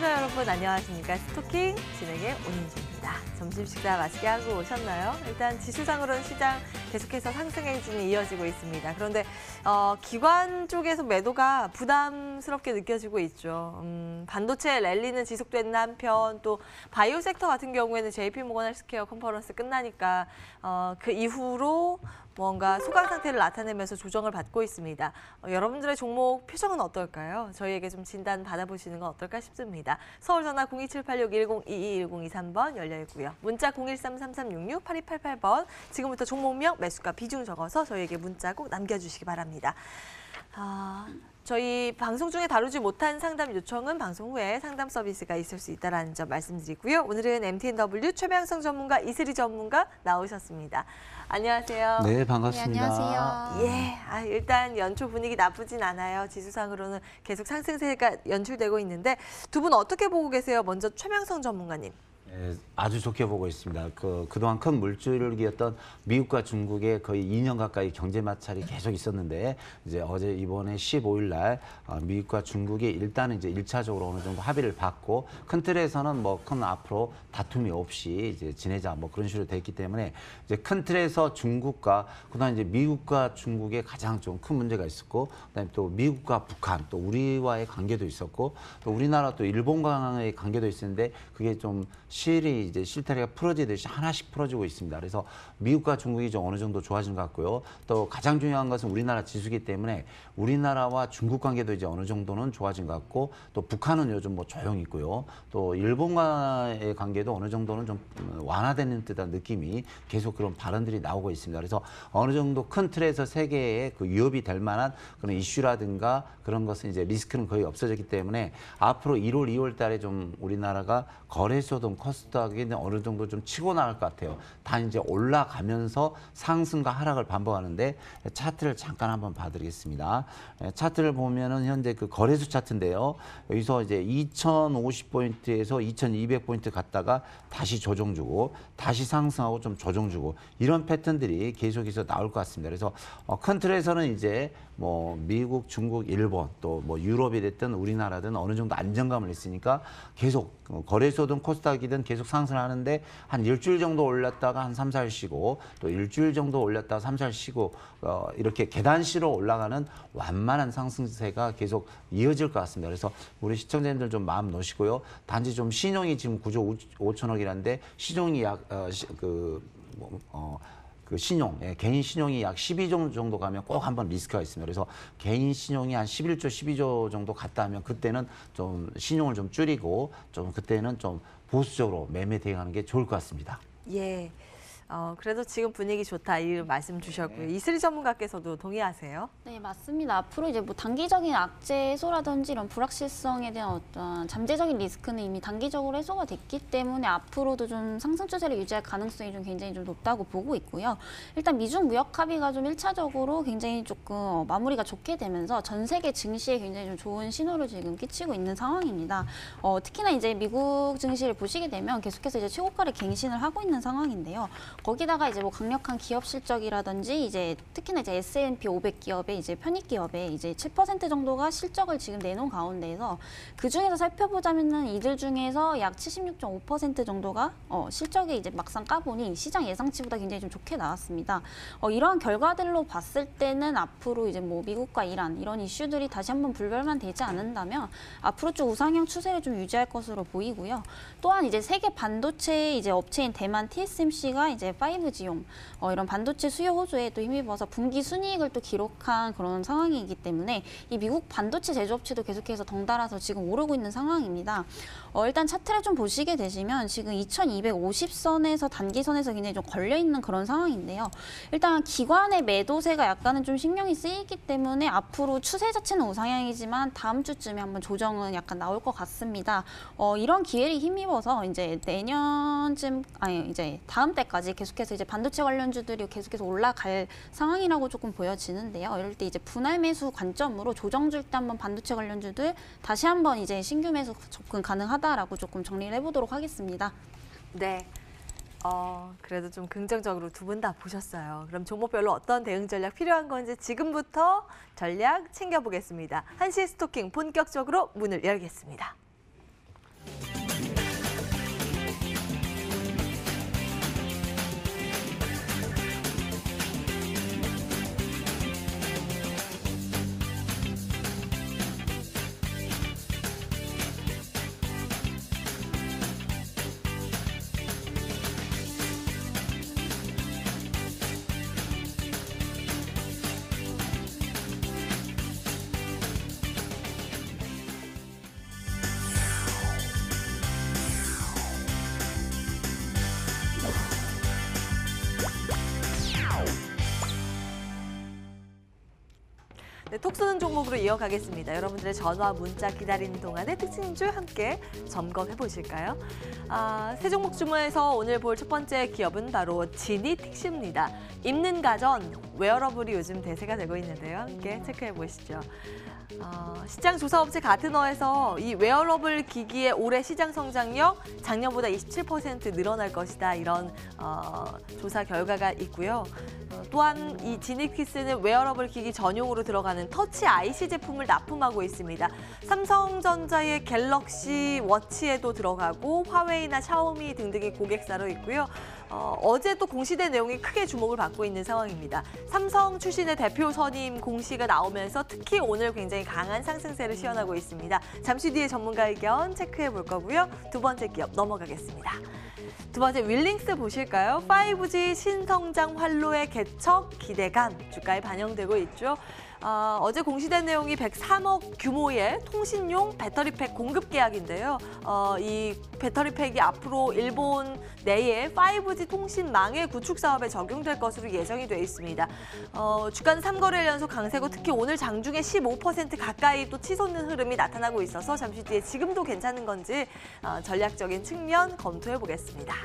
시청자 여러분 안녕하십니까. 스토킹 진행의 오민주입니다. 점심 식사 맛있게 하고 오셨나요? 일단 지수상으로는 시장 계속해서 상승 행진이 이어지고 있습니다. 그런데 기관 쪽에서 매도가 부담스럽게 느껴지고 있죠. 반도체 랠리는 지속되는 한편 또 바이오 섹터 같은 경우에는 JP모건 헬스케어 컨퍼런스 끝나니까 그 이후로 뭔가 소강 상태를 나타내면서 조정을 받고 있습니다. 여러분들의 종목 표정은 어떨까요? 저희에게 좀 진단 받아보시는 건 어떨까 싶습니다. 서울전화 02786-1022-1023번 열려있고요. 문자 013-3366-8288번 지금부터 종목명, 매수가, 비중 적어서 저희에게 문자 꼭 남겨주시기 바랍니다. 저희 방송 중에 다루지 못한 상담 요청은 방송 후에 상담 서비스가 있을 수 있다는 점 말씀드리고요. 오늘은 MTNW 최명성 전문가, 이슬희 전문가 나오셨습니다. 안녕하세요. 네, 반갑습니다. 네, 안녕하세요. 예, 일단 연초 분위기 나쁘진 않아요. 지수상으로는 계속 상승세가 연출되고 있는데 두 분 어떻게 보고 계세요? 먼저 최명성 전문가님. 네, 아주 좋게 보고 있습니다. 그동안 큰 물줄기였던 미국과 중국의 거의 2년 가까이 경제 마찰이 계속 있었는데 이제 어제 이번에 15일 날 미국과 중국이 일단은 이제 1차적으로 어느 정도 합의를 받고 큰 틀에서는 뭐 큰 앞으로 다툼이 없이 이제 지내자 뭐 그런 식으로 됐기 때문에 이제 큰 틀에서 중국과 그다음 이제 미국과 중국의 가장 좀 큰 문제가 있었고 그다음에 또 미국과 북한 또 우리와의 관계도 있었고 또 우리나라 또 일본과의 관계도 있었는데 그게 좀 실이 이제 실타래가 풀어지듯이 하나씩 풀어지고 있습니다. 그래서 미국과 중국이 좀 어느 정도 좋아진 것 같고요. 또 가장 중요한 것은 우리나라 지수기 때문에 우리나라와 중국 관계도 이제 어느 정도는 좋아진 것 같고 또 북한은 요즘 뭐 조용히 있고요. 또 일본과의 관계도 어느 정도는 좀 완화되는 듯한 느낌이 계속 그런 발언들이 나오고 있습니다. 그래서 어느 정도 큰 틀에서 세계에 그 위협이 될 만한 그런 이슈라든가 그런 것은 이제 리스크는 거의 없어졌기 때문에 앞으로 1월, 2월 달에 좀 우리나라가 거래소 등 코스닥이 어느 정도 좀 치고 나갈 것 같아요. 단 이제 올라가면서 상승과 하락을 반복하는데 차트를 잠깐 한번 봐드리겠습니다. 차트를 보면은 현재 그 거래소 차트인데요. 여기서 이제 2050포인트에서 2200포인트 갔다가 다시 조정 주고 다시 상승하고 좀 조정 주고 이런 패턴들이 계속해서 나올 것 같습니다. 그래서 큰 틀에서는 이제 뭐 미국, 중국, 일본 또 뭐 유럽이 됐든 우리나라든 어느 정도 안정감을 있으니까 계속 거래소든 코스닥이든 계속 상승하는데 한 일주일 정도 올랐다가 한 3, 4일 쉬고 또 일주일 정도 올렸다가 3, 4일 쉬고 이렇게 계단식으로 올라가는 완만한 상승세가 계속 이어질 것 같습니다. 그래서 우리 시청자님들 좀 마음 놓으시고요. 단지 좀 신용이 지금 9조 5천억이라는데 신용이 그 신용, 개인 신용이 약 12조 정도 가면 꼭 한번 리스크가 있습니다. 그래서 개인 신용이 한 11조, 12조 정도 갔다 하면 그때는 좀 신용을 좀 줄이고 좀 그때는 좀 보수적으로 매매 대응하는 게 좋을 것 같습니다. 예. 그래도 지금 분위기 좋다 이 말씀 주셨고요. 이슬희 전문가께서도 동의하세요? 네, 맞습니다. 앞으로 이제 뭐 단기적인 악재 해소라든지 이런 불확실성에 대한 어떤 잠재적인 리스크는 이미 단기적으로 해소가 됐기 때문에 앞으로도 좀 상승 추세를 유지할 가능성이 좀 굉장히 좀 높다고 보고 있고요. 일단 미중 무역 합의가 좀 1차적으로 굉장히 조금 마무리가 좋게 되면서 전 세계 증시에 굉장히 좀 좋은 신호를 지금 끼치고 있는 상황입니다. 특히나 이제 미국 증시를 보시게 되면 계속해서 이제 최고가를 갱신을 하고 있는 상황인데요. 거기다가 이제 뭐 강력한 기업 실적이라든지 이제 특히나 이제 S&P 500 기업의 이제 편입 기업의 이제 7% 정도가 실적을 지금 내놓은 가운데에서 그 중에서 살펴보자면은 이들 중에서 약 76.5% 정도가 실적이 이제 막상 까보니 시장 예상치보다 굉장히 좀 좋게 나왔습니다. 이러한 결과들로 봤을 때는 앞으로 이제 뭐 미국과 이란 이런 이슈들이 다시 한번 불발만 되지 않는다면 앞으로 쭉 우상향 추세를 좀 유지할 것으로 보이고요. 또한 이제 세계 반도체 이제 업체인 대만 TSMC가 이제 5G용 이런 반도체 수요 호조에 또 힘입어서 분기 순이익을 또 기록한 그런 상황이기 때문에 이 미국 반도체 제조업체도 계속해서 덩달아서 지금 오르고 있는 상황입니다. 일단 차트를 좀 보시게 되시면 지금 2250선에서 단기선에서 굉장히 좀 걸려 있는 그런 상황인데요. 일단 기관의 매도세가 약간은 좀 신경이 쓰이기 때문에 앞으로 추세 자체는 우상향이지만 다음 주쯤에 한번 조정은 약간 나올 것 같습니다. 이런 기회를 힘입어서 이제 내년쯤 이제 다음 때까지 계속해서 이제 반도체 관련주들이 계속해서 올라갈 상황이라고 조금 보여지는데요. 이럴 때 이제 분할 매수 관점으로 조정 줄 때 한번 반도체 관련주들 다시 한번 이제 신규 매수 접근 가능하다라고 조금 정리를 해보도록 하겠습니다. 네. 그래도 좀 긍정적으로 두 분 다 보셨어요. 그럼 종목별로 어떤 대응 전략 필요한 건지 지금부터 전략 챙겨보겠습니다. 한시 스토킹 본격적으로 문을 열겠습니다. 모르는 종목으로 이어가겠습니다. 여러분들의 전화, 문자 기다리는 동안에 특징주 함께 점검해 보실까요? 세 종목 중에서 오늘 볼 첫 번째 기업은 바로 지니틱스입니다. 입는 가전, 웨어러블이 요즘 대세가 되고 있는데요. 함께 체크해 보시죠. 시장 조사업체 가트너에서 이 웨어러블 기기의 올해 시장 성장력 작년보다 27% 늘어날 것이다. 이런 조사 결과가 있고요. 또한 이 지니틱스는 웨어러블 기기 전용으로 들어가는 터치 IC 제품을 납품하고 있습니다. 삼성전자의 갤럭시 워치에도 들어가고 화웨이나 샤오미 등등이 고객사로 있고요. 어제 또 공시된 내용이 크게 주목을 받고 있는 상황입니다. 삼성 출신의 대표 선임 공시가 나오면서 특히 오늘 굉장히 강한 상승세를 시현하고 있습니다. 잠시 뒤에 전문가 의견 체크해 볼 거고요. 두 번째 기업 넘어가겠습니다. 두 번째 윌링스 보실까요? 5G 신성장 활로의 개척 기대감 주가에 반영되고 있죠. 어제 공시된 내용이 103억 규모의 통신용 배터리팩 공급 계약인데요. 이 배터리팩이 앞으로 일본 내에 5G 통신망의 구축 사업에 적용될 것으로 예정이 돼 있습니다. 주가는 3거래일 연속 강세고 특히 오늘 장중에 15% 가까이 또 치솟는 흐름이 나타나고 있어서 잠시 뒤에 지금도 괜찮은 건지 전략적인 측면 검토해 보겠습니다.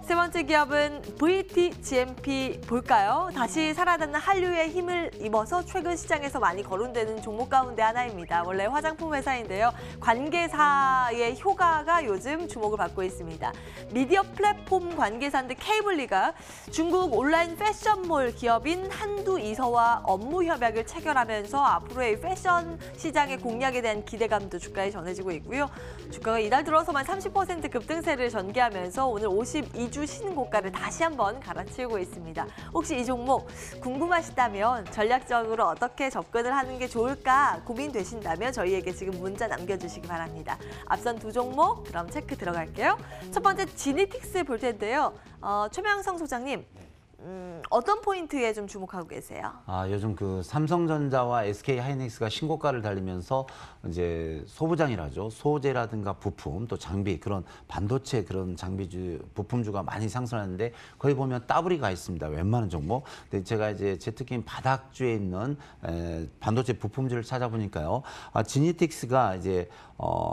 세 번째 기업은 VTGMP 볼까요? 다시 살아나는 한류의 힘을 입어서 최근 시장에서 많이 거론되는 종목 가운데 하나입니다. 원래 화장품 회사인데요. 관계사의 효과가 요즘 주목을 받고 있습니다. 미디어 플랫폼 관계사인데 케이블리가 중국 온라인 패션몰 기업인 한두이서와 업무 협약을 체결하면서 앞으로의 패션 시장의 공략에 대한 기대감도 주가에 전해지고 있고요. 주가가 이달 들어서만 30% 급등세를 전개하면서 오늘 52주 신고가를 다시 한번 갈아치우고 있습니다. 혹시 이 종목 궁금하시다면 전략적으로 어떻게 접근을 하는 게 좋을까 고민되신다면 저희에게 지금 문자 남겨주시기 바랍니다. 앞선 두 종목 그럼 체크 들어갈게요. 첫 번째 지니틱스 볼 텐데요. 최명성 소장님. 어떤 포인트에 좀 주목하고 계세요? 요즘 그 삼성전자와 SK 하이닉스가 신고가를 달리면서 이제 소부장이라죠. 소재라든가 부품, 또 장비, 그런 반도체 그런 장비주, 부품주가 많이 상승하는데 거기 보면 따블이 가 있습니다. 웬만한 종목. 근데 제가 이제 제 특기인 바닥주에 있는 반도체 부품주를 찾아보니까요. 지니틱스가 이제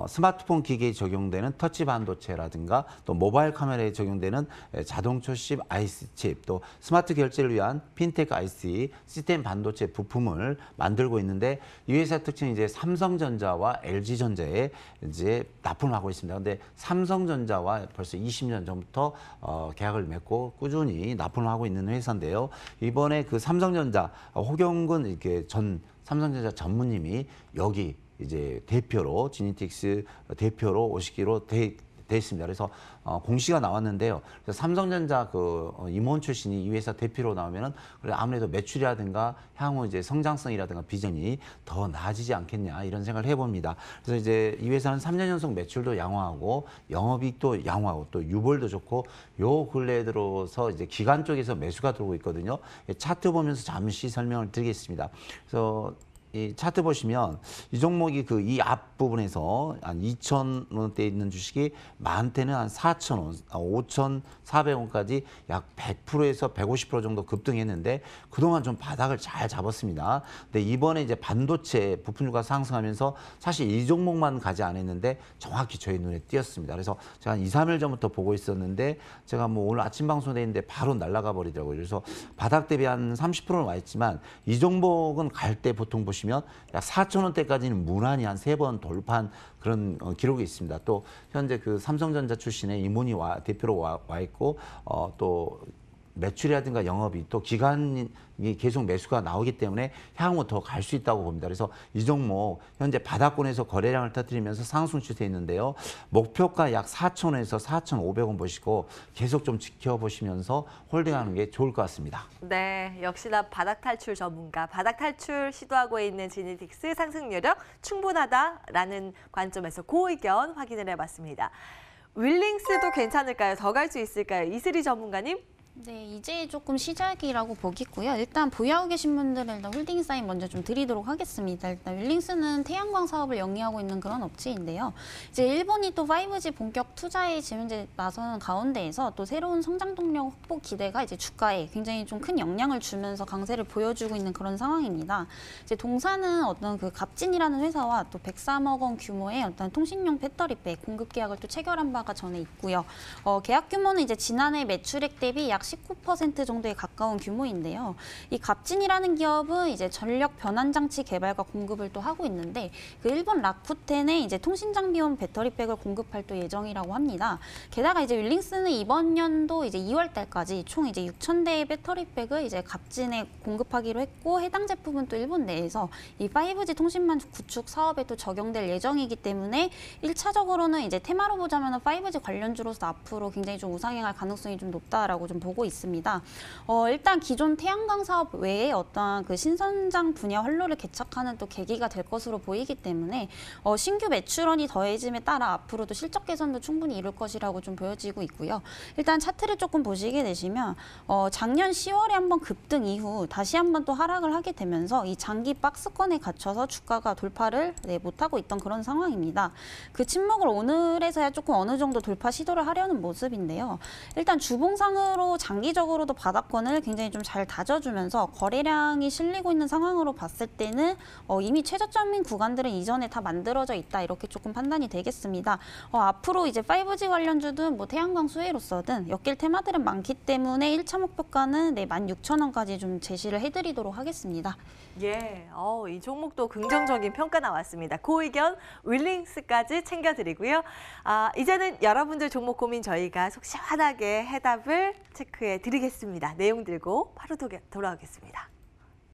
스마트폰 기기에 적용되는 터치 반도체라든가 또 모바일 카메라에 적용되는 자동차 칩, IC 칩, 또 스마트 결제를 위한 핀텍 IC 시스템 반도체 부품을 만들고 있는데 이 회사 특징이 이제 삼성전자와 LG전자에 이제 납품을 하고 있습니다. 근데 삼성전자와 벌써 20년 전부터 계약을 맺고 꾸준히 납품을 하고 있는 회사인데요. 이번에 그 삼성전자 호경근 이렇게 전 삼성전자 전무님이 여기 이제 대표로 지니틱스 대표로 오시기로 돼 있습니다. 그래서 공시가 나왔는데요. 그래서 삼성전자 그 임원 출신이 이 회사 대표로 나오면은 그래 아무래도 매출이라든가 향후 이제 성장성이라든가 비전이 더 나아지지 않겠냐 이런 생각을 해봅니다. 그래서 이제 이 회사는 3년 연속 매출도 양호하고 영업이익도 양호하고 또 유볼도 좋고 요 근래에 들어서 이제 기관 쪽에서 매수가 들어오고 있거든요. 차트 보면서 잠시 설명을 드리겠습니다. 그래서 이 차트 보시면 이 종목이 그 이 앞부분에서 한 2,000원대 있는 주식이 많게는 한 4,000원, 5,400원까지 약 100%에서 150% 정도 급등했는데 그동안 좀 바닥을 잘 잡았습니다. 근데 이번에 이제 반도체 부품주가 상승하면서 사실 이 종목만 가지 않았는데 정확히 저희 눈에 띄었습니다. 그래서 제가 한 2, 3일 전부터 보고 있었는데 제가 뭐 오늘 아침 방송에 있는데 바로 날아가 버리더라고요. 그래서 바닥 대비 한 30%는 와 있지만 이 종목은 갈 때 보통 보시면 약 4,000원대까지는 무난히 한 3번 돌파한 그런 기록이 있습니다. 또 현재 그 삼성전자 출신의 임원이 대표로 와 있고 또 매출이라든가 영업이 또 기간이 계속 매수가 나오기 때문에 향후 더 갈 수 있다고 봅니다. 그래서 이 종목 현재 바닥권에서 거래량을 터뜨리면서 상승 추세에 있는데요. 목표가 약 4,000원에서 4,500원 보시고 계속 좀 지켜보시면서 홀딩하는 게 좋을 것 같습니다. 네, 역시나 바닥 탈출 전문가, 바닥 탈출 시도하고 있는 지니틱스 상승 여력 충분하다라는 관점에서 그 의견 확인을 해봤습니다. 윌링스도 괜찮을까요? 더 갈 수 있을까요? 이슬이 전문가님? 네, 이제 조금 시작이라고 보겠고요. 일단 보유하고 계신 분들은 일단 홀딩 사인 먼저 좀 드리도록 하겠습니다. 일단 윌링스는 태양광 사업을 영위하고 있는 그런 업체인데요. 이제 일본이 또 5G 본격 투자에 지금 이제 나서는 가운데에서 또 새로운 성장 동력 확보 기대가 이제 주가에 굉장히 좀 큰 영향을 주면서 강세를 보여주고 있는 그런 상황입니다. 이제 동사는 어떤 그 갑진이라는 회사와 또 103억 원 규모의 어떤 통신용 배터리백 공급 계약을 또 체결한 바가 전에 있고요. 계약 규모는 이제 지난해 매출액 대비 약 19% 정도에 가까운 규모인데요. 이 갑진이라는 기업은 이제 전력 변환 장치 개발과 공급을 또 하고 있는데 그 일본 라쿠텐에 이제 통신 장비용 배터리백을 공급할 또 예정이라고 합니다. 게다가 이제 윌링스는 이번 연도 이제 2월 달까지 총 이제 6,000대의 배터리백을 이제 갑진에 공급하기로 했고 해당 제품은 또 일본 내에서 이 5G 통신망 구축 사업에 또 적용될 예정이기 때문에 1차적으로는 이제 테마로 보자면 5G 관련주로서 앞으로 굉장히 좀 우상향할 가능성이 좀 높다라고 좀 보고 있습니다. 일단 기존 태양광 사업 외에 어떠한 그 신선장 분야 활로를 개척하는 또 계기가 될 것으로 보이기 때문에 신규 매출원이 더해짐에 따라 앞으로도 실적 개선도 충분히 이룰 것이라고 좀 보여지고 있고요. 일단 차트를 조금 보시게 되시면 작년 10월에 한번 급등 이후 다시 한번 또 하락을 하게 되면서 이 장기 박스권에 갇혀서 주가가 돌파를 못하고 있던 그런 상황입니다. 그 침묵을 오늘에서야 조금 어느 정도 돌파 시도를 하려는 모습인데요. 일단 주봉상으로 장기적으로도 바닥권을 굉장히 좀 잘 다져주면서 거래량이 실리고 있는 상황으로 봤을 때는 이미 최저점인 구간들은 이전에 다 만들어져 있다 이렇게 조금 판단이 되겠습니다. 앞으로 이제 5G 관련주든 뭐 태양광 수혜로서든 엮일 테마들은 많기 때문에 1차 목표가는 16,000원까지 좀 제시를 해드리도록 하겠습니다. 예, 이 종목도 긍정적인 평가 나왔습니다. 그 의견 윌링스까지 챙겨드리고요. 이제는 여러분들 종목 고민 저희가 속 시원하게 해답을 체크해 드리겠습니다. 내용 들고 바로 돌아오겠습니다.